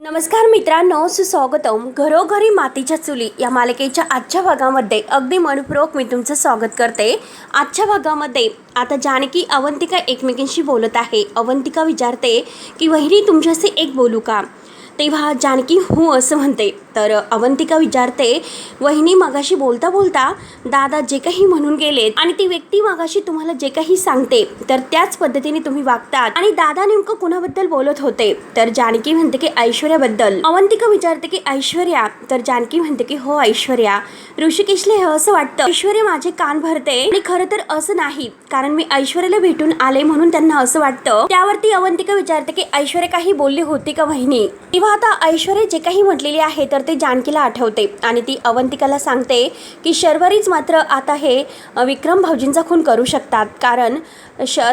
नमस्कार मित्रांनो, सुस्वागतम. घरोघरी मातीच्या चुली या मालिकेच्या आजच्या भागामध्ये अगदी मनपूर्वक मी तुमचं स्वागत करते. आजच्या भागामध्ये आता जानकी अवंतिका एकमेकींशी बोलत आहे. अवंतिका विचारते की वहिनी तुमच्याशी एक बोलू का? तेव्हा जानकी हो असं म्हणते. तर अवंतिका विचारते वहिनी मगाशी बोलता बोलता दादा जे काही म्हणून गेलेत आणि ती व्यक्ती मगाशी तुम्हाला जे काही सांगते तर त्याच पद्धतीने तुम्ही वागतात आणि दादा नेमकं कुणाबद्दल बोलत होते? तर जानकी म्हणते की ऐश्वर्याबद्दल. अवंतिका विचारते की ऐश्वर्या? तर जानकी म्हणते की हो ऐश्वर्या. ऋषिकेशला हे असं वाटतं ऐश्वर्या माझे कान भरते आणि खरं तर असं नाही, कारण मी ऐश्वर्याला भेटून आले म्हणून त्यांना असं वाटतं. त्यावरती अवंतिका विचारते की ऐश्वर्या काही बोलली होती का वहिनी? तेव्हा आता ऐश्वर्या जे काही म्हटलेली आहे तर ते जानकीला आठवते आणि ती अवंतिकाला सांगते की शर्वरीच मात्र आता हे विक्रम भाऊजींचा खून करू शकतात, कारण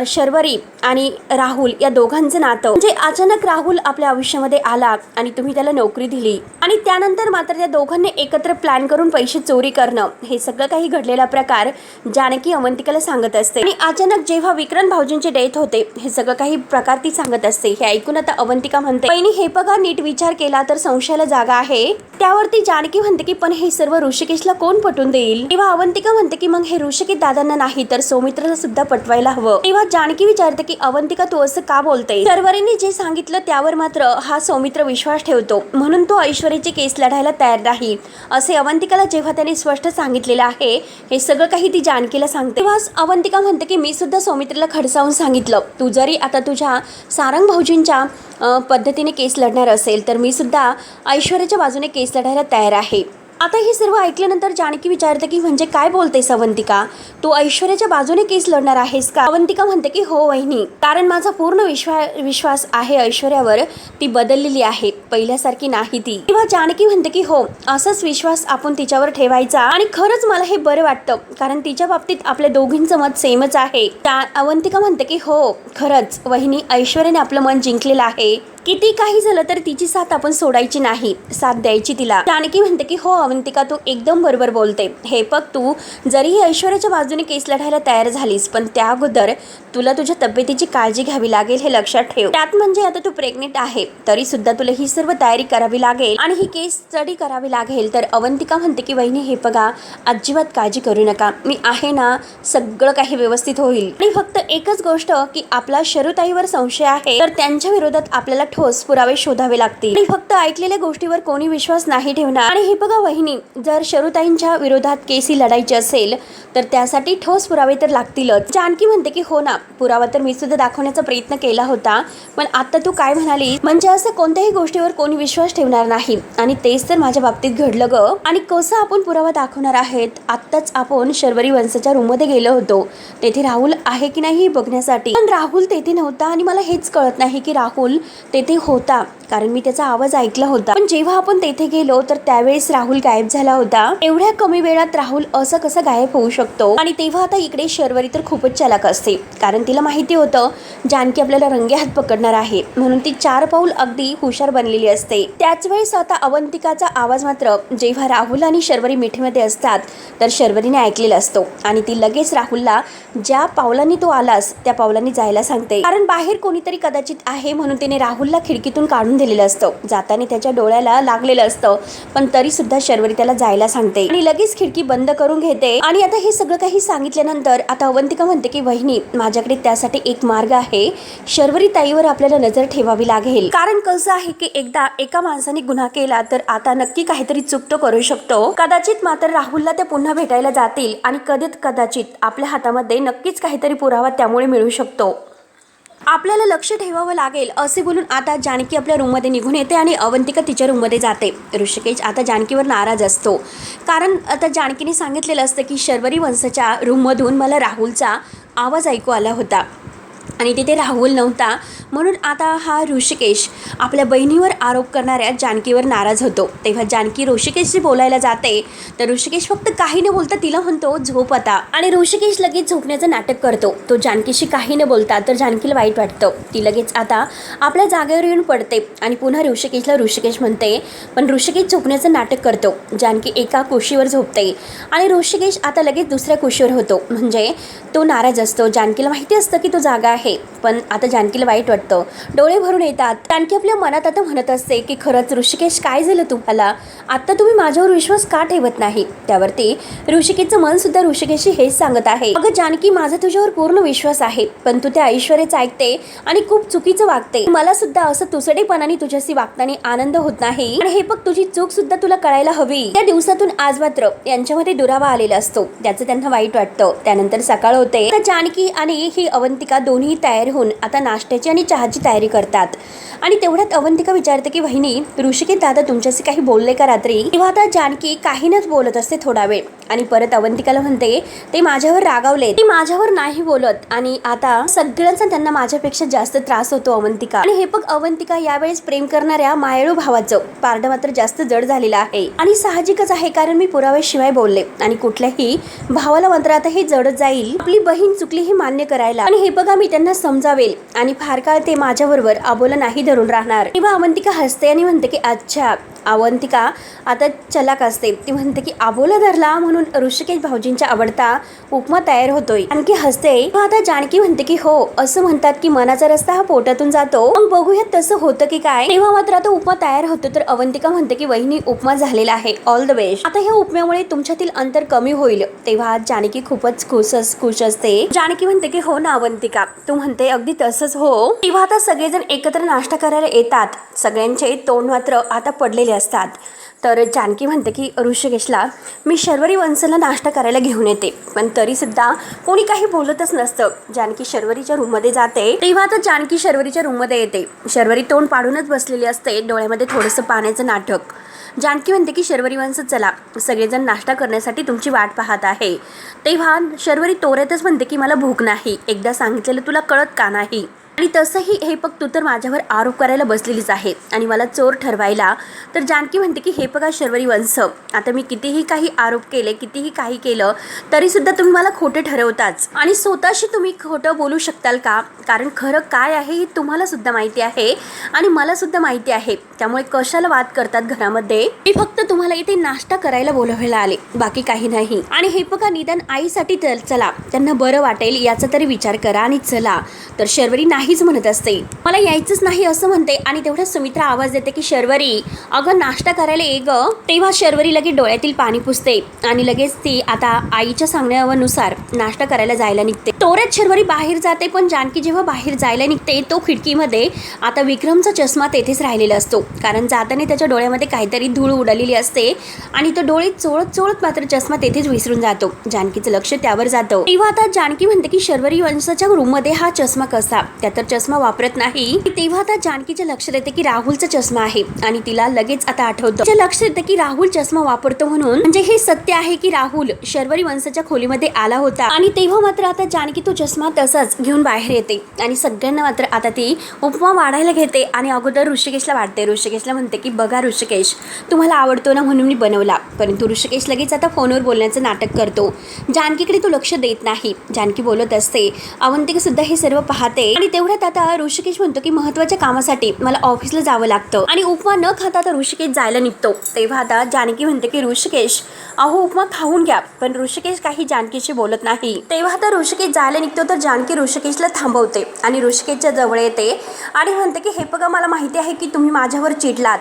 शर्वरी आणि राहुल या दोघांचं नातं म्हणजे अचानक राहुल आपल्या आयुष्यामध्ये आला आणि तुम्ही त्याला नोकरी दिली आणि त्यानंतर मात्र त्या दोघांनी एकत्र प्लॅन करून पैसे चोरी करणं, हे सगळं काही घडलेला प्रकार जानकी अवंतिकाला सांगत असते. आणि अचानक जेव्हा विक्रम भाऊजींची डेथ होते हे सगळं काही प्रकार ती सांगत असते. हे ऐकून आता अवंतिका म्हणते बहिणी हे बघा, नीट विचार केला तर संशयाला जागा आहे. त्यावरती जानकी म्हणते की पण हे सर्व ऋषिकेशला कोण पटवून देईल? तेव्हा अवंतिका म्हणते की मग हे ऋषिकेश दादांना नाही तर सौमित्रला सुद्धा पटवायला हवं. तेव्हा जानकी विचारते की अवंतिका तू असं का बोलते? शर्वरीने जे सांगितलं त्यावर मात्र हा सौमित्र विश्वास ठेवतो म्हणून तो ऐश्वर्याची केस लढायला तयार नाही असे अवंतिकाला जेव्हा त्याने स्पष्ट सांगितलेलं आहे हे सगळं काही ती जानकीला सांगते. तेव्हा अवंतिका म्हणते की मी सुद्धा सौमित्रला खडसावून सांगितलं, तू जरी आता तुझ्या सारंग भाऊजींच्या पद्धतीने केस लढणार असेल तर मी सुद्धा ऐश्वर्याच्या बाजूने केस लढायला तयार आहे. आता हे सर्व ऐकल्यानंतर जानकी विचारते की म्हणजे काय बोलतेस अवंतिका? तू ऐश्वर्याच्या बाजूने केस लढणार आहेस का? अवंतिका म्हणते की हो वहिनी, कारण माझा पूर्ण विश्वास आहे ऐश्वर्यावर. ती बदललेली आहे, पहिल्यासारखी नाही ती. तेव्हा जानकी म्हणते की हो, असाच विश्वास आपण तिच्यावर ठेवायचा आणि खरंच मला हे बरं वाटतं, कारण तिच्या बाबतीत आपल्या दोघींचं मत सेमच आहे. अवंतिका म्हणते की हो खरंच वहिनी, ऐश्वर्याने आपलं मन जिंकलेलं आहे. किती काही झालं तर तिची साथ आपण सोडायची नाही, साथ द्यायची तिला. जानकी म्हणते की हो अवंतिका, तू एकदम बरोबर बोलते. हे बघ, तू जरीही ऐश्वर्याच्या बाजूने केस लढायला तयार झालीस पण त्या अगोदर तुला तुझ्या तब्येतीची काळजी घ्यावी लागेल, हे लक्षात ठेव. त्यात म्हणजे आता तू प्रेग्नेंट आहे तरी सुद्धा तुला ही सर्व तयारी करावी लागेल आणि ही केस स्टडी करावी लागेल. तर अवंतिका म्हणते की वहिनी हे बघा, अजिबात काळजी करू नका, मी आहे ना, सगळं काही व्यवस्थित होईल. आणि फक्त एकच गोष्ट की आपला शरुताईवर संशय आहे तर त्यांच्या विरोधात आपल्याला ठोस पुरावे शोधावे लागतील आणि फक्त ऐकलेल्या गोष्टीवर कोणी विश्वास नाही ठेवणार. आणि हे बघा वहिनी, जर शरुताईंच्या विरोधात केसी लढायची असेल तर त्यासाठी ठोस पुरावे तर लागतीलच. जानकी म्हणते की हो ना, पुरावा तर मी सुद्धा दाखवण्याचा प्रयत्न केला होता, पण आता तू काय म्हणाली म्हणजे असं कोणत्याही गोष्टीवर कोणी विश्वास ठेवणार नाही आणि तेच तर माझ्या बाबतीत घडलं ग. आणि कसं आपण पुरावा दाखवणार आहेत? आत्ताच आपण शर्वरी वंशाच्या रूम मध्ये गेलो होतो, तेथे राहुल आहे की नाही बघण्यासाठी, पण राहुल तेथे नव्हता आणि मला हेच कळत नाही की राहुल तेथे होता, कारण मी त्याचा आवाज ऐकला होता, पण जेव्हा आपण तेथे गेलो तर त्यावेळेस राहुल गायब झाला होता. एवढ्या कमी वेळात राहुल असं कसं गायब होऊ शकतो? आणि तेव्हा आता इकडे शर्वरी तर खूपच चालाक असते, कारण तिला माहिती होतं जानकी आपल्याला रंगे हात पकडणार आहे, म्हणून ती 4 पाऊल अगदी हुशार बनलेली असते. त्याच वेळेस आता अवंतिकाचा आवाज मात्र जेव्हा राहुल आणि शर्वरी मिठीमध्ये असतात तर शर्वरीने ऐकलेला असतो आणि ती लगेच राहुलला ज्या पावलांनी तो आलास त्या पावलांनी जायला सांगते, कारण बाहेर कोणीतरी कदाचित आहे म्हणून तिने राहुलला खिडकीतून काढून दिलेलं असतं. जाताना त्याच्या डोळ्याला लागलेलं असतं, पण तरी सुद्धा शर्वरी त्याला जायला सांगते आणि लगेच खिडकी बंद करून घेते. आणि आता हे सगळं काही सांगितल्यानंतर आता अवंतिका म्हणते की वहिनी, माझ्याकडे त्यासाठी एक मार्ग आहे. शर्वरी ताईवर आपल्याला नजर ठेवावी लागेल, कारण कसं आहे की एकदा एका माणसाने गुन्हा केला तर आता नक्की काहीतरी चूक तो करू शकतो. कदाचित मात्र राहुलला ते पुन्हा भेटायला जातील आणि कदाचित आपल्या हातामध्ये नक्कीच काहीतरी पुरावा त्यामुळे मिळू शकतो. आपल्याला लक्ष ठेवावं लागेल असे बोलून आता जानकी आपल्या रूममध्ये निघून येते आणि अवंतिका तिच्या रूममध्ये जाते. ऋषिकेश आता जानकीवर नाराज असतो, कारण आता जानकीने सांगितलेलं असतं की शर्वरी वंशाच्या रूममधून मला राहुलचा आवाज ऐकू आला होता आणि तिथे राहुल नव्हता, म्हणून आता हा ऋषिकेश आपल्या बहिणीवर आरोप करणाऱ्या जानकीवर नाराज होतो. तेव्हा जानकी ऋषिकेशशी बोलायला जाते तर ऋषिकेश फक्त काही न बोलता तिला म्हणतो झोप आता, आणि ऋषिकेश लगेच झोपण्याचं नाटक करतो. तो जानकीशी काही न बोलता तर जानकीला वाईट वाटतं. ती लगेच आता आपल्या जागेवर येऊन पडते आणि पुन्हा ऋषिकेशला ऋषिकेश म्हणते, पण ऋषिकेश झोपण्याचं नाटक करतो. जानकी एका कुशीवर झोपते आणि ऋषिकेश आता लगेच दुसऱ्या कुशीवर होतो, म्हणजे तो नाराज असतो. जानकीला माहिती असतं की तो जागा आहे, पण आता जानकीला वाईट वाटतं. वाटतं, डोळे भरून येतात. जानकी आपल्या मनात आता म्हणत असते की खरंच ऋषिकेश काय झालं तुम्हाला, आता तुम्ही माझ्यावर विश्वास का ठेवत नाही. त्यावरती ऋषिकेशचं मन सुद्धा ऋषिकेशशी हेच सांगत आहे, अगं जानकी माझा तुझ्यावर पूर्ण विश्वास आहे, पण तू त्या ऐश्वर्याचं ऐकते आणि खूप चुकीचं वागते. मला सुद्धा असं तुसडेपणाने तुझ्याशी वागताना आनंद होत नाही आणि हे बघ तुझी चूक सुद्धा तुला कळायला हवी. त्या दिवसातून आज मात्र यांच्यामध्ये दुरावा आलेला असतो, त्याचं त्यांना वाईट वाटतं. त्यानंतर सकाळ होते. जानकी आणि ही अवंतिका दोन्ही तयार होऊन आता नाश्त्याची आणि चहाची तयारी करतात आणि तेवढ्यात अवंतिका विचारते की वहिनी ऋषिकेश दादा तुमच्याशी काही बोलले का रात्री. तेव्हा आता जानकी काहीच बोलत असते थोडा वेळ आणि परत अवंतिकाला म्हणते ते माझ्यावर रागावले, ते माझ्यावर नाही बोलत आणि आता सगळ्यांचा त्यांना माझ्यापेक्षा जास्त त्रास होतो अवंतिका. आणि हे बघ अवंतिका यावेळेस प्रेम करणाऱ्या मायाळू भावाचं पारडं मात्र जास्त जड झालेलं आहे आणि साहजिकच आहे, कारण मी पुराव्याशिवाय बोलले आणि कुठल्याही भावाला मात्र आता हे जडच जाईल आपली बहीण चुकली हे मान्य करायला. आणि हे बघा मी त्यांना समजावेल आणि फार काळ ते माझ्याबरोबर आबोला नाही धरून राहणार. तेव्हा अवंतिका हसते आणि म्हणते की अच्छा. अवंतिका आता चलाक असते, ती म्हणते की आबोला धरला म्हणून ऋषिकेश भाऊजींचा आवडता उपमा तयार होतोय. आणखी हसते. आता जानकी म्हणते की हो असं म्हणतात की मनाचा रस्ता हा पोटातून जातो, मग बघूयात तसं होतं की काय. तेव्हा मात्र आता उपमा तयार होतो तर अवंतिका म्हणते की वहिनी उपमा झालेला आहे, ऑल द बेस्ट. आता ह्या उपम्यामुळे तुमच्यातील अंतर कमी होईल. तेव्हा जानकी खूपच खुश असते. जानकी म्हणते की हो ना अवंतिका, तू म्हणते अगदी तसंच हो. तेव्हा आता सगळेजण एकत्र नाश्ता करायला येतात, सगळ्यांचे तोंड मात्र आता पडलेले असतात. तर जानकी म्हणते की ऋषिकेशला मी शर्वरी वंशला नाश्ता करायला घेऊन येते, पण तरी सुद्धा कोणी काही बोलतच नसतं. जानकी शर्वरीच्या रूममध्ये जाते. तेव्हा आता जानकी शर्वरीच्या रूममध्ये येते. शर्वरी तोंड पाडूनच बसलेली असते, डोळ्यामध्ये थोडंसं पाण्याचं नाटक. जानकी म्हणते की शर्वरी वंश चला, सगळेजण नाश्ता करण्यासाठी तुमची वाट पाहत आहे. तेव्हा शर्वरी तोऱ्यातच म्हणते की मला भूक नाही, एकदा सांगितलेलं तुला कळत का नाही. आणि तसंही हे बघ तू तर माझ्यावर आरोप करायला बसलेलीच आहे आणि मला चोर ठरवायला. तर जानकी म्हणते की हे बघा शर्वरी वंश, आता मी कितीही काही आरोप केले, कितीही काही केलं तरी सुद्धा तुम्ही मला खोटे ठरवताच आणि स्वतःशी तुम्ही खोटं बोलू शकताल का, कारण खरं काय आहे हे तुम्हाला सुद्धा माहिती आहे आणि मला सुद्धा माहिती आहे. त्यामुळे कशाला वाद करतात घरामध्ये. मी फक्त तुम्हाला इथे नाश्ता करायला बोलवायला आले, बाकी काही नाही. आणि हे बघा निदान आईसाठी चला, त्यांना बरं वाटेल याचा तरी विचार करा आणि चला. तर शर्वरी नाहीच म्हणत असते, मला यायचंच नाही असं म्हणते. आणि तेवढ्या सुमित्रा आवाज देते की शर्वरी अगं नाश्ता करायला ये ग. तेव्हा शर्वरी लगेच डोळ्यातील पाणी पुसते आणि लगेच ती आता आईच्या सांगण्यानुसार नाश्ता करायला जायला निघते. तोऱ्यात शर्वरी बाहेर जाते, पण जानकी जेव्हा बाहेर जायला निघते तो खिडकीमध्ये आता विक्रमचा चष्मा तेथेच राहिलेला असतो, कारण जाताना त्याच्या डोळ्यामध्ये काहीतरी धूळ उडालेली असते आणि तो डोळे चोळत चोळत मात्र चष्मा तेथेच विसरून जातो. जानकीचं लक्ष त्यावर जातं. तेव्हा आता जानकी म्हणते की शर्वरी वंशाच्या रूममध्ये हा चष्मा कसा, त्या तर चष्मा वापरत नाही. तेव्हा आता जानकीच्या लक्षात येते की राहुलचा चष्मा आहे आणि तिला लगेच आता आठवतं, लक्षात येते की राहुल चष्मा वापरतो म्हणून, म्हणजे हे सत्य आहे की राहुल शर्वरी वंशाच्या खोलीमध्ये आला होता. आणि तेव्हा मात्र आता जानकी तो चष्मा तसाच घेऊन बाहेर येते आणि सगळ्यांना मात्र आता ती उपमा वाढायला घेते आणि अगोदर ऋषिकेशला वाढते. ऋषिकेशला म्हणते की बघा ऋषिकेश, तुम्हाला आवडतो ना म्हणून मी बनवला, परंतु ऋषिकेश लगेच आता फोनवर बोलण्याचं नाटक करतो. जानकीकडे तो लक्ष देत नाही. जानकी बोलत असते, अवंतिका सुद्धा हे सर्व पाहते. आणि तेवढ्यात आता ऋषिकेश म्हणतो की महत्त्वाच्या कामासाठी मला ऑफिसला जावं लागतं आणि उपमा न खाता आता ऋषिकेश जायला निघतो. तेव्हा आता जानकी म्हणते की ऋषिकेश अहो उपमा खाऊन घ्या, पण ऋषिकेश काही जानकीशी बोलत नाही. तेव्हा आता ऋषिकेश जायला निघतो तर जानकी ऋषिकेशला थांबवते आणि ऋषिकेशच्या जवळ येते आणि म्हणते की हे बघा मला माहिती आहे की तुम्ही माझ्यावर चिडलात,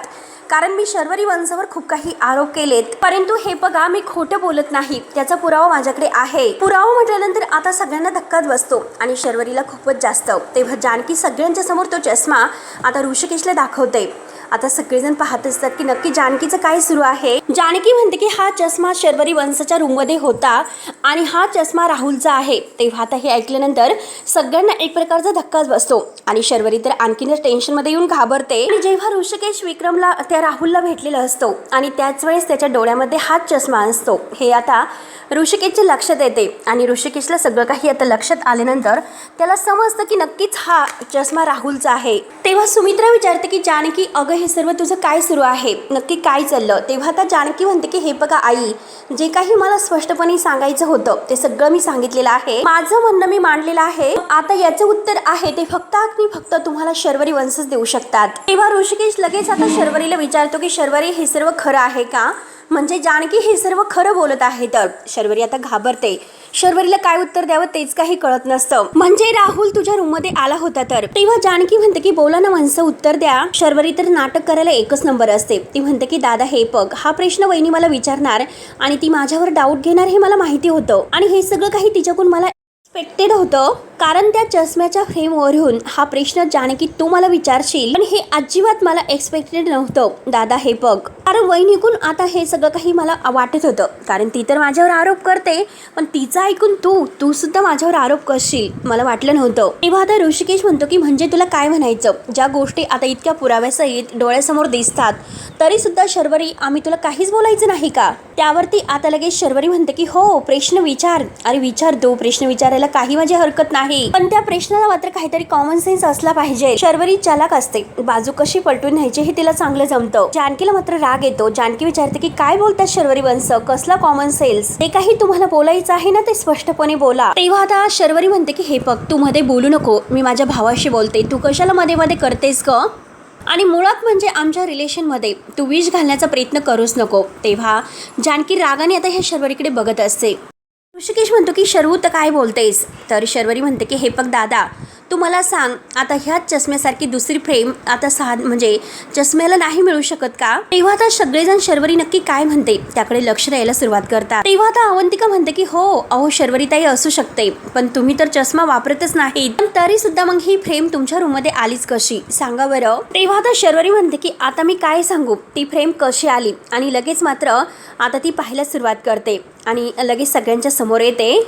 कारण मी शर्वरी वंशावर खूप काही आरोप केलेत, परंतु हे बघा मी खोटं बोलत नाही, त्याचा पुरावा माझ्याकडे आहे. पुरावा म्हटल्यानंतर आता सगळ्यांना धक्काच बसतो आणि शर्वरीला खूपच जास्त. तेव्हा जानकी सगळ्यांच्या समोर तो चष्मा आता ऋषिकेशला दाखवते. आता सगळेजण पाहत असतात की नक्की जानकीचं काय सुरू आहे. जानकी म्हणते की हा चष्मा शर्वरी वंशाच्या रूममध्ये होता आणि हा चष्मा राहुलचा आहे. तेव्हा आता हे ऐकल्यानंतर सगळ्यांना एक प्रकारचा धक्काच बसतो आणि शर्वरी तर आणखीनच टेन्शनमध्ये येऊन घाबरते. आणि जेव्हा ऋषिकेश विक्रमला त्या राहुलला भेटलेला असतो आणि त्याच वेळेस त्याच्या डोळ्यामध्ये हाच चष्मा असतो, हे आता ऋषिकेशच्या लक्षात येते आणि ऋषिकेशला सगळं काही आता लक्षात आल्यानंतर त्याला समजतं की नक्कीच हा चष्मा राहुलचा आहे. तेव्हा सुमित्रा विचारते की जानकी अगं हे सर्व तुझं काय सुरू आहे, नक्की काय चाललं. तेव्हा आता जानकी म्हणते की हे बघा आई, जे काही मला स्पष्टपणे सांगायचं होतं ते सगळं मी सांगितलेलं आहे, माझं म्हणणं मी मांडलेलं आहे. आता याचं उत्तर आहे ते फक्त आणि फक्त तुम्हाला शर्वरी वंशच देऊ शकतात. तेव्हा ऋषिकेश लगेच आता शर्वरीला विचारतो की शर्वरी हे सर्व खरं आहे का, म्हणजे जानकी हे सर्व खरं बोलत आहे. तर शर्वरी आता घाबरते. शर्वरीला काय उत्तर द्यावं तेच काही कळत नसतं. म्हणजे राहुल तुझ्या रूम मध्ये आला होता तर. तेव्हा जानकी म्हणते की बोला ना माणसं, उत्तर द्या. शर्वरी तर नाटक करायला एकच नंबर असते. ती म्हणते की दादा हे बघ, हा प्रश्न वहिनी मला विचारणार आणि ती माझ्यावर डाऊट घेणार हे मला माहिती होतं आणि हे सगळं काही तिच्याकडून मला एक्सपेक्टेड होतं, कारण त्या चष्म्याच्या फ्रेमवरून हा प्रश्न जानकी तू मला विचारशील, पण हे अजिबात मला एक्सपेक्टेड नव्हतं दादा हे बघ. कारण वहिनीकून आता हे सगळं काही मला वाटत होतं, कारण ती तर माझ्यावर आरोप करते, पण तिचं ऐकून तू सुद्धा माझ्यावर आरोप करशील मला वाटलं नव्हतं. तेव्हा आता ऋषिकेश म्हणतो की म्हणजे तुला काय म्हणायचं, ज्या गोष्टी आता इतक्या पुराव्यासहित डोळ्यासमोर दिसतात तरी सुद्धा शर्वरी आम्ही तुला काहीच बोलायचं नाही का. त्यावरती आता लगेच शर्वरी म्हणते की हो प्रश्न विचार, अरे विचार दो, प्रश्न विचारायला काही माझी हरकत नाही, पण त्या प्रश्नाला मात्र काहीतरी कॉमन सेन्स असला पाहिजे. शर्वरी चालाक असते, बाजू कशी पलटून न्यायची हे तिला चांगलं जमतं. जानकीला मात्र राग येतो. जानकी विचारते की काय बोलतात शर्वरी वंश, कसला कॉमन सेन्स, ते काही तुम्हाला बोलायचं आहे ना ते स्पष्टपणे बोला. तेव्हा आता शर्वरी म्हणते की हे बघ तू मध्ये बोलू नको, मी माझ्या भावाशी बोलते, तू कशाला मध्ये मध्ये करतेस ग, आणि मुळात म्हणजे आमच्या रिलेशनमध्ये तू विष घालण्याचा प्रयत्न करूच नको. तेव्हा जानकी रागाने आता ह्या शर्वरीकडे बघत असते. ऋषिकेश म्हणतो की शर्वू तर काय बोलतेस, तर शर्वरी म्हणते की हे बघ दादा तू मला सांग, आता ह्याच चष्म्यासारखी दुसरी फ्रेम आता म्हणजे चष्म्याला नाही मिळू शकत का. तेव्हा आता सगळेजण शर्वरी नक्की काय म्हणते त्याकडे लक्ष द्यायला सुरुवात करतात. तेव्हा आता अवंतिका म्हणते की हो अहो शर्वरीताई असू शकते, पण तुम्ही तर चष्मा वापरतच नाही, पण तरी सुद्धा मग ही फ्रेम तुमच्या रूम मध्ये आलीच कशी सांगा बरं. तेव्हा आता शर्वरी म्हणते की आता मी काय सांगू, ती फ्रेम कशी आली, आणि लगेच मात्र आता ती पाहायला सुरुवात करते आणि लगेच सगळ्यांच्या समोर येते.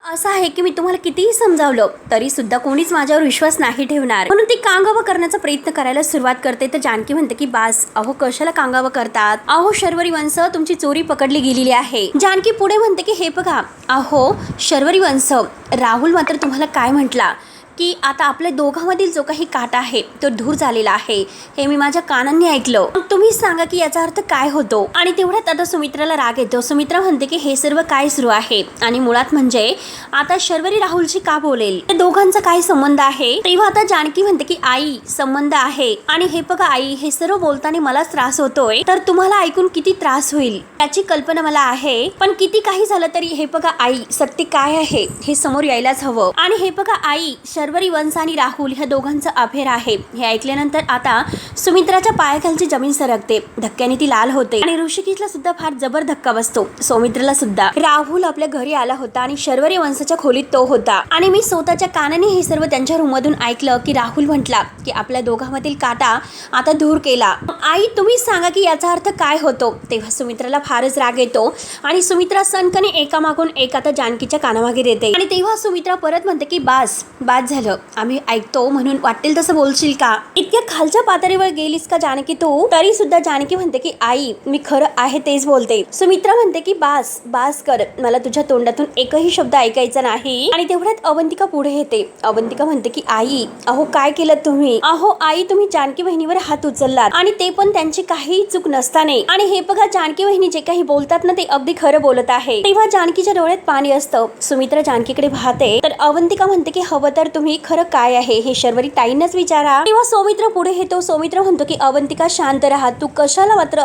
असं आहे की मी तुम्हाला कितीही समजावलं तरी सुद्धा कोणीच माझ्यावर विश्वास नाही ठेवणार, म्हणून ती कांगावा करण्याचा प्रयत्न करायला सुरुवात करते. तर जानकी म्हणते की बास, अहो कशाला कांगावा करतात, अहो शर्वरी वंश तुमची चोरी पकडली गेलेली आहे. जानकी पुढे म्हणते की हे बघा अहो शर्वरी वंश, राहुल मात्र तुम्हाला काय म्हटला की आता आपल्या दोघांमधील जो काही काटा आहे तो दूर झालेला आहे, हे मी माझ्या कानांनी ऐकलं. तुम्ही सांगा की याचा अर्थ काय होतो. आणि तेवढ्यात आता सुमित्राला राग येतो. सुमित्रा म्हणते की हे सर्व काय सुरू आहे, आणि मुळात म्हणजे आता शर्वरी राहुलशी का बोलेल, त्या दोघांचा काय संबंध आहे. तेव्हा आता जानकी म्हणते की आई संबंध आहे, आणि हे बघा आई हे सर्व बोलताना मलाच त्रास होतोय, तर तुम्हाला ऐकून किती त्रास होईल याची कल्पना मला आहे, पण किती काही झालं तरी हे बघा आई सत्य काय आहे हे समोर यायलाच हवं. आणि हे बघा आई शर्वरी वंश आणि राहुल ह्या दोघांचं अफेअर आहे हे ऐकल्यानंतर आता सुमित्राच्या पायाखालची जमीन सरकते. धक्क्याने ती लाल होते आणि ऋषिकेशला सुद्धा फार जबर धक्का बसतो. सौमित्रला सुद्धा. राहुल आपल्या घरी आला होता आणि शर्वरी वंशाच्या खोलीत तो होता, आणि मी स्वतःच्या कानाने हे सर्व त्यांच्या रूम मधून ऐकलं की राहुल म्हटला की आपल्या दोघांमधील काटा आता दूर केला. आई तुम्ही सांगा की याचा अर्थ काय होतो. तेव्हा सुमित्राला फारच राग येतो आणि सुमित्रा सनकने एकामागून एक आता जानकीच्या कानामागे देते. आणि तेव्हा सुमित्रा परत म्हणते की बास झालं, आम्ही ऐकतो म्हणून वाटेल तसं बोलशील का, इतक्या खालच्या पातळीवर गेलीस का जानकी तू. तरी सुद्धा जानकी म्हणते की आई मी खरं आहे तेच बोलते. सुमित्रा म्हणते की बास कर, मला तुझ्या तोंडातून एकही शब्द ऐकायचा नाही. आणि तेवढ्यात अवंतिका पुढे येते. अवंतिका म्हणते की आई अहो काय केलं तुम्ही, अहो आई तुम्ही जानकी बहिणीवर हात उचललात, आणि ते पण त्यांची काही चूक नसताना. आणि हे बघा जानकी बहिणी जे काही बोलतात ना ते अगदी खरं बोलत आहे. तेव्हा जानकीच्या डोळ्यात पाणी असतं. सुमित्रा जानकीकडे पाहते तर अवंतिका म्हणते की हवं तर तुम्ही खरं काय आहे हे शर्वरी ताईंनाच विचारा. तेव्हा सौमित्र पुढे येतो. सौमित्र म्हणतो की अवंतिका शांत राहा, तू कशाला मात्र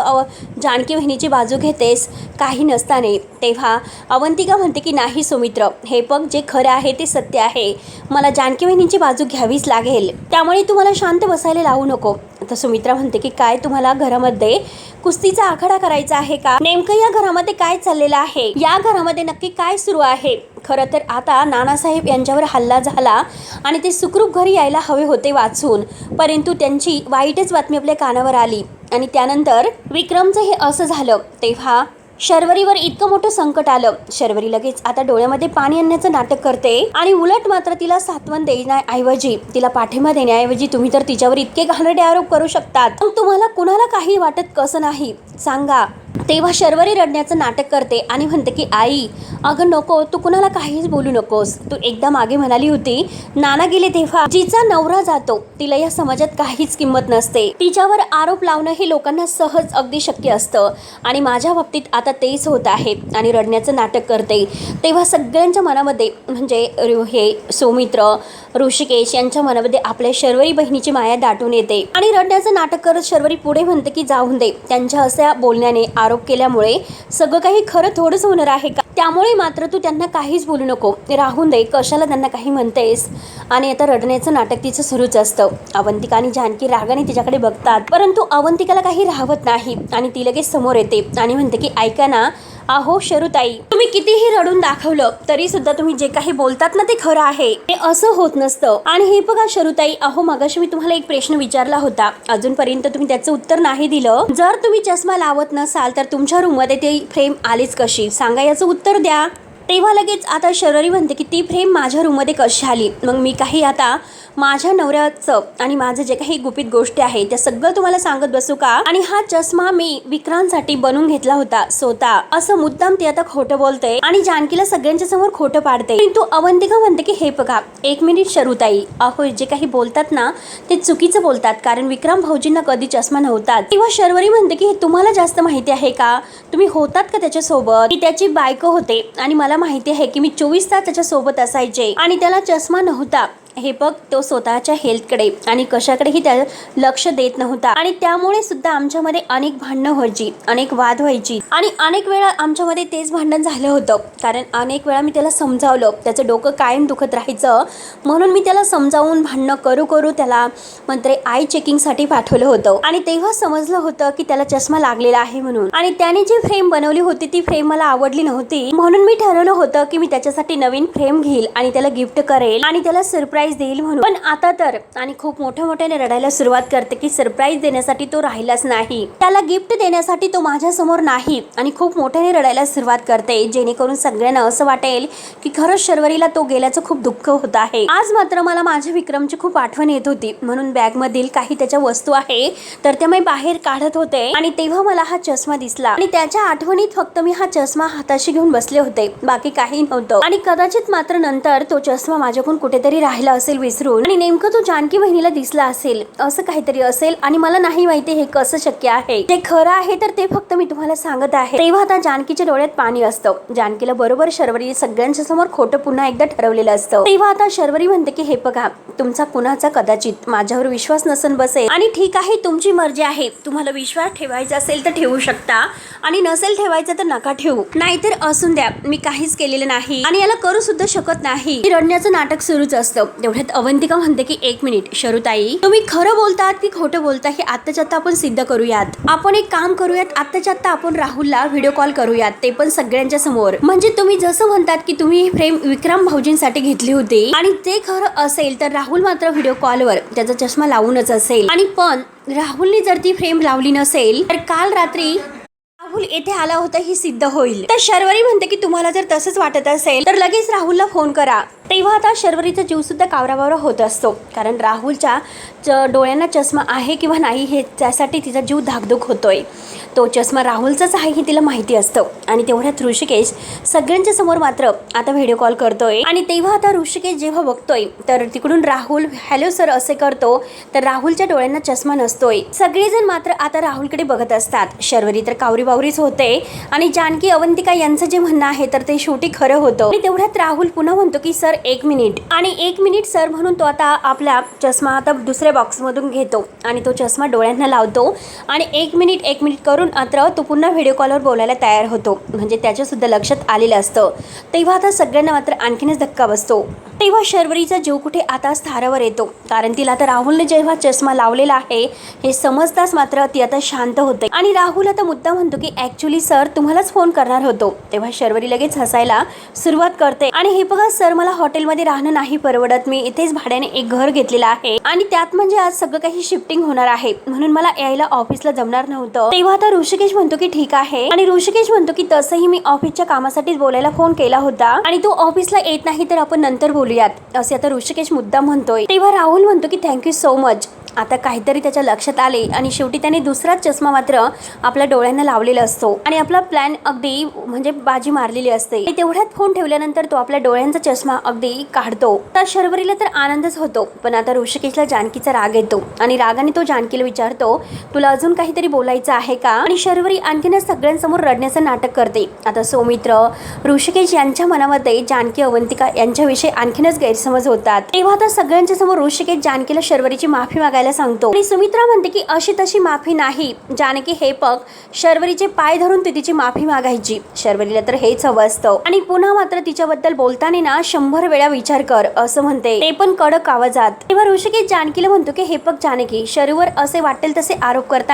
जानकी बहिणीची बाजू घेतेस काही नसताना. तेव्हा अवंतिका म्हणते की नाही सौमित्र, हे बघ जे खरं आहे ते सत्य आहे, मला जानकी बहिणीची बाजू घ्यावीच लागेल, त्यामुळे तू मला शांत बसायला लावू नको. आता सुमित्रा म्हणते की काय तुम्हाला घरामध्ये कुस्तीचा आखाडा करायचा आहे का, नेमकं या घरामध्ये काय चाललेलं आहे, या घरामध्ये नक्की काय सुरू आहे. खरं तर आता नानासाहेब यांच्यावर हल्ला झाला आणि ते सुखरूप घरी यायला हवे होते वाचून, परंतु त्यांची वाईटच बातमी आपल्या कानावर आली आणि त्यानंतर विक्रमचं हे असं झालं. तेव्हा शर्वरीवर इतकं मोठं संकट आलं. शर्वरी लगेच आता डोळ्यामध्ये पाणी आणण्याचं नाटक करते आणि उलट मात्र तिला सांत्वन देण्याऐवजी, तिला पाठिंबा देण्याऐवजी तुम्ही तर तिच्यावर इतके घाणेरडे आरोप करू शकतात, मग तुम्हाला कुणाला काही वाटत कसं नाही सांगा. तेव्हा शर्वरी रडण्याचं नाटक करते आणि म्हणते की आई अगं नको, तू कुणाला काहीच बोलू नकोस. तू एकदा मागे म्हणाली होती नाना गेले तेव्हा जिचा नवरा जातो तिला या समाजात काहीच किंमत नसते, तिच्यावर आरोप लावणं हे लोकांना सहज अगदी शक्य असतं, आणि माझ्या बाबतीत आता तेच होत आहे. आणि रडण्याचं नाटक करते. तेव्हा सगळ्यांच्या मनामध्ये म्हणजे हे सौमित्र ऋषिकेश यांच्या मनामध्ये आपल्या शर्वरी बहिणीची माया दाटून येते आणि रडण्याचं नाटक करत शर्वरी पुढे म्हणते की जाऊन दे, त्यांच्या अशा बोलण्याने आरोप केल्यामुळे सगळं काही खरं थोडंच होणार आहे का. त्यामुळे मात्र तू त्यांना काहीच बोलू नको, राहून दे, कशाला त्यांना काही म्हणतेस. आणि आता रडण्याचं नाटक तिचं सुरूच असतं. अवंतिका आणि जानकी रागाने तिच्याकडे बघतात, परंतु अवंतिकाला काही राहवत नाही आणि ती लगेच समोर येते आणि म्हणते की ऐका ना, अहो शरुताई, तुम्ही कितीही रडून दाखवलं तरी सुद्धा तुम्ही जे काही बोलतात ना ते खरं आहे, हे असं होत नसतं. आणि हे बघा शरुताई, अहो मगाशी मी तुम्हाला एक प्रश्न विचारला होता, अजूनपर्यंत तुम्ही त्याचं उत्तर नाही दिलं. जर तुम्ही चष्मा लावत नसाल तर तुमच्या रूम मध्ये ती फ्रेम आलीच कशी, सांगा, याचं उत्तर द्या. तेव्हा लगेच आता शर्वरी म्हणते की ती फ्रेम माझ्या रूममध्ये कशी आली, मग मी काही आता माझ्या नवऱ्याचं आणि माझं जे काही गुपित गोष्टी आहे त्या सगळं तुम्हाला सांगत बसू का. आणि हा चष्मा मी विक्रांतसाठी बनवून घेतला होता स्वतः, असं मुद्दाम ती आता खोटं बोलते आणि जानकीला सगळ्यांच्या समोर खोटं पाडते. पण तू अवंतिका म्हणते की हे बघा, एक मिनिट शरुताई, अहो जे काही बोलतात ना ते चुकीचं बोलतात, कारण विक्रम भाऊजींना कधी चष्मा नव्हता. तेव्हा शर्वरी म्हणते की हे तुम्हाला जास्त माहिती आहे का, तुम्ही होतात का त्याच्यासोबत, की त्याची बायको होते आणि मला माहिती आहे की मी 24 तास त्याच्या सोबत असायचे आणि त्याला चष्मा नव्हता. हे बघ, तो स्वतःच्या हेल्थकडे आणि कशाकडेही त्या लक्ष देत नव्हता आणि त्यामुळे सुद्धा आमच्यामध्ये अनेक भांडणं व्हायची, अनेक वाद व्हायची आणि अनेक वेळा आमच्यामध्ये तेच भांडण झालं होतं, कारण अनेक वेळा मी त्याला समजावलं, त्याचं डोकं कायम दुखत राहायचं, म्हणून मी त्याला समजावून भांडणं करू करू त्याला मंत्रे आय चेकिंगसाठी पाठवलं होतं आणि तेव्हा समजलं होतं की त्याला चष्मा लागलेला आहे म्हणून. आणि त्याने जी फ्रेम बनवली होती ती फ्रेम मला आवडली नव्हती, म्हणून मी ठरवलं होतं की मी त्याच्यासाठी नवीन फ्रेम घेईल आणि त्याला गिफ्ट करेल आणि त्याला सरप्राईज देईल म्हणून. पण आता तर आणि खूप मोठ्याने रडायला सुरुवात करते की सरप्राईज देण्यासाठी तो राहिलाच नाही, त्याला गिफ्ट देण्यासाठी तो माझ्या समोर नाही आणि खूप मोठ्याने रडायला सुरुवात करते, जेणेकरून सगळ्यांना असं वाटेल की खरंच शर्वरीला तो गेल्याचं खूप दुःख होत आहे. आज मात्र मला माझ्या विक्रमची खूप आठवण येत होती, म्हणून बॅग मधील काही त्याच्या वस्तू आहे तर त्या मी बाहेर काढत होते आणि तेव्हा मला हा चष्मा दिसला आणि त्याच्या आठवणीत फक्त मी हा चष्मा हाताशी घेऊन बसले होते, बाकी काही नव्हतं. आणि कदाचित मात्र नंतर तो चष्मा माझ्याकडून कुठेतरी राहिला असेल विसरून आणि नेमकं तो जानकी बहिणीला दिसला असेल, असं काहीतरी असेल आणि मला नाही माहिती हे कसं शक्य आहे. ते खरं आहे तर ते फक्त मी तुम्हाला सांगत आहे. तेव्हा आता जानकीच्या डोळ्यात पाणी असतं. जानकीला बरोबर शर्वरी सगळ्यांच्या समोर खोटं पुन्हा एकदा ठरवलेलं असतं. तेव्हा आता शर्वरी म्हणते की हे बघा, तुमचा कुणाचा कदाचित माझ्यावर विश्वास नसन बसेल आणि ठीक आहे, तुमची मर्जी आहे, तुम्हाला विश्वास ठेवायचा असेल तर ठेवू शकता आणि नसेल ठेवायचा तर नका ठेवू, नाहीतर असून द्या, मी काहीच केलेलं नाही आणि याला करू सुद्धा शकत नाही. रडण्याचं नाटक सुरूच असतं. तेवढ्यात अवंतिका म्हणते की एक मिनिट शरुताई, तुम्ही खरं बोलतात की खोटं बोलता हे आत्ताच्या आत्ता आपण सिद्ध करूयात. आपण एक काम करूयात, आत्ताच्या आत्ता आपण राहुलला व्हिडिओ कॉल करूयात, ते पण सगळ्यांच्या समोर. म्हणजे तुम्ही जसं म्हणतात की तुम्ही ही फ्रेम विक्रम भाऊजींसाठी घेतली होती आणि ते खरं असेल तर राहुल मात्र व्हिडिओ कॉलवर त्याचा चष्मा लावूनच असेल आणि पण राहुलने जर ती फ्रेम लावली नसेल तर काल रात्री राहुल येथे आला होता ही सिद्ध होईल. तर शर्वरी म्हणते की तुम्हाला जर तसंच वाटत असेल तर लगेच राहुलला फोन करा. तेव्हा आता शर्वरीचा जीव सुद्धा कावराबावरा होत असतो, कारण राहुलच्या डोळ्यांना चष्मा आहे किंवा नाही हे त्यासाठी तिचा जीव धाकधूक होतोय. तो चष्मा राहुलचाच आहे हे तिला माहिती असतं आणि तेवढ्यात ऋषिकेश सगळ्यांच्या समोर मात्र आता व्हिडिओ कॉल करतोय आणि तेव्हा आता ऋषिकेश जेव्हा बघतोय तर तिकडून राहुल हॅलो सर असे करतो तर राहुलच्या डोळ्यांना चष्मा नसतोय. सगळेजण मात्र आता राहुलकडे बघत असतात. शर्वरी तर कावरीबावरीच होते आणि जानकी अवंतिका यांचं जे म्हणणं आहे तर ते शेवटी खरं होतं. आणि तेवढ्यात राहुल पुन्हा म्हणतो की सर एक मिनिट, आणि एक मिनिट सर म्हणून तो आता आपला चष्मा आता दुसऱ्या बॉक्समधून घेतो आणि तो चष्मा डोळ्यांना लावतो आणि एक मिनिट करून मात्र तो पुन्हा व्हिडिओ कॉलवर बोलायला तयार होतो. म्हणजे त्याच्या सुद्धा लक्षात आलेलं असतं. तेव्हा आता सगळ्यांना मात्र आणखीनच धक्का बसतो. तेव्हा शर्वरीचा जीव कुठे आता स्थारावर येतो, कारण तिला आता राहुलने जेव्हा चष्मा लावलेला आहे हे समजताच मात्र ती आता शांत होते आणि राहुल आता मुद्दा म्हणतो की ऍक्च्युली सर तुम्हालाच फोन करणार होतो. तेव्हा शर्वरी लगेच हसायला सुरुवात करते आणि हे बघा सर, मला हॉटेलमध्ये राहणं नाही परवडत, मी इथेच भाड्याने एक घर घेतलेलं आहे आणि त्यात म्हणजे आज सगळं काही शिफ्टिंग होणार आहे, म्हणून मला यायला ऑफिसला जमणार नव्हतं. तेव्हा आता ऋषिकेश म्हणतो की ठीक आहे आणि ऋषिकेश म्हणतो की तसंही मी ऑफिसच्या कामासाठीच बोलायला फोन केला होता आणि तू ऑफिसला येत नाही तर आपण नंतर बोलूयात, असे आता ऋषिकेश मुद्दा म्हणतोय. तेव्हा राहुल म्हणतो की थँक्यू सो मच. आता काहीतरी त्याच्या लक्षात आले आणि शेवटी त्याने दुसराच चष्मा मात्र आपल्या डोळ्यांना लावलेला असतो आणि आपला प्लॅन अगदी म्हणजे बाजी मारलेली असते. तेवढ्यात फोन ठेवल्यानंतर तो आपल्या डोळ्यांचा चष्मा अगदी काढतो. तर शर्वरीला तर आनंदच होतो, पण आता ऋषिकेशला जानकीचा राग येतो आणि रागाने तो जानकीला विचारतो तुला अजून काहीतरी बोलायचं आहे का. आणि शर्वरी आणखीनच सगळ्यांसमोर रडण्याचं नाटक करते. आता सौमित्र ऋषिकेश यांच्या मनामध्ये जानकी अवंतिका यांच्याविषयी आणखीनच गैरसमज होतात. तेव्हा आता सगळ्यांच्या समोर ऋषिकेश जानकीला शर्वरीची माफी मागायला सांगतो आणि सुमित्रा म्हणते की अशी तशी माफी नाही जानकी, हे बघ शर्वरीचे पाय धरून ती तिची माफी मागायची. शर्वरीला तर हेच हवं असतं आणि पुन्हा मात्र तिच्याबद्दल बोलताना ना 100 वेळा विचार कर असं म्हणते, ते पण कडक आवाजात. तेव्हा ऋषिकेश जानकीला म्हणतो की हे बघ जानकी, शर्वरीवर असे वाटेल तसे आरोप करताना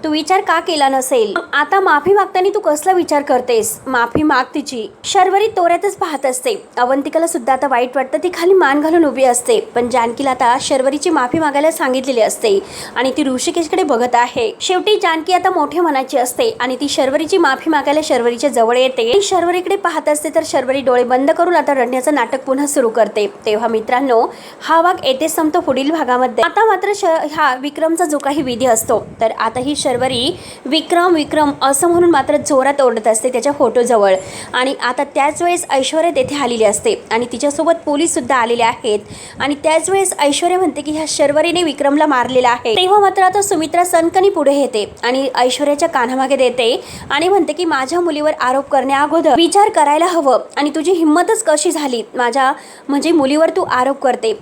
तू विचार का केला नसेल? आता माफी मागताना तू कसला विचार करतेस? माफी माग तिची. शर्वरी तोऱ्यातच पाहत असते. अवंतिकाला सुद्धा आता वाईट वाटतं. ती खाली मान घालून उभी असते. पण जानकीला आता शर्वरीची माफी मागायला सांगितलेली असते आणि ती ऋषिकेशकडे बघत आहे. शेवटी जानकी आता मोठ्या मनाची असते आणि ती शर्वरीची माफी मागायला शर्वरीच्या जवळ येते. शर्वरीकडे पाहत असते तर शर्वरी डोळे बंद करून आता रडण्याचं नाटक पुन्हा सुरू करते. तेव्हा मित्रांनो, हा भाग येथे संपतो. पुढील भागामध्ये आता मात्र हा विक्रमचा जो काही विधी असतो, तर आता ही शर्वरी विक्रम विक्रम असं म्हणून मात्र जोरात ओरडत असते त्याच्या फोटोजवळ. आणि आता त्याच वेळेस ऐश्वर्या तेथे आलेली असते आणि तिच्यासोबत पोलीस सुद्धा आलेले आहेत. आणि त्याच वेळेस ऐश्वर्या म्हणते की ह्या शर्वरीने विक्रमला मारलेला आहे. तेव्हा मात्र आता सुमित्रा सनकनी पुढे येते आणि ऐश्वर्याच्या कानामागे देते आणि म्हणते की माझ्या मुलीवर आरोप करण्या अगोदर विचार करायला हवं आणि तुझी हिंमतच कशी झाली माझ्या म्हणजे मुलीवर तू आरोप करते.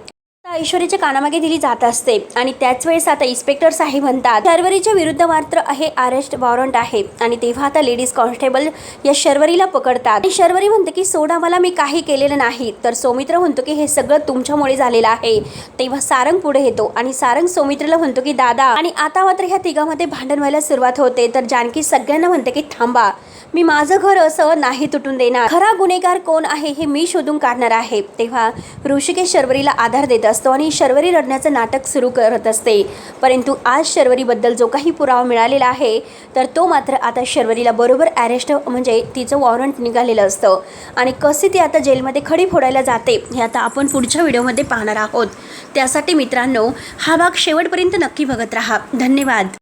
ऐश्वर्याच्या कानामागे दिली जात असते आणि त्याच वेळेस आता इन्स्पेक्टर साहेब म्हणतात शर्वरीच्या विरुद्ध मात्र आहे अरेस्ट वॉरंट आहे. आणि तेव्हा आता लेडीज कॉन्स्टेबल या शर्वरीला पकडतात आणि शर्वरी म्हणते की सोडा मला, मी काही केलेलं नाही. तर सौमित्र म्हणतो की हे सगळं तुमच्यामुळे झालेलं आहे. तेव्हा सारंग पुढे येतो आणि सारंग सौमित्रला म्हणतो की दादा. आणि आता मात्र ह्या तिघांमध्ये भांडण व्हायला सुरुवात होते. तर जानकी सगळ्यांना म्हणते की थांबा, मी माझं घर असं नाही तुटून देणार. खरा गुन्हेगार कोण आहे हे मी शोधून काढणार आहे. तेव्हा ऋषिकेश शर्वरीला आधार देत असतो आणि शर्वरी रडण्याचं नाटक सुरू करत असते. परंतु आज शर्वरीबद्दल जो काही पुरावा मिळालेला आहे तर तो मात्र आता शर्वरीला बरोबर अरेस्ट म्हणजे तिचं वॉरंट निघालेलं असतं. आणि कसे ती आता जेलमध्ये खडी फोडायला जाते हे आता आपण पुढच्या व्हिडिओमध्ये पाहणार आहोत. त्यासाठी मित्रांनो, हा भाग शेवटपर्यंत नक्की बघत राहा. धन्यवाद.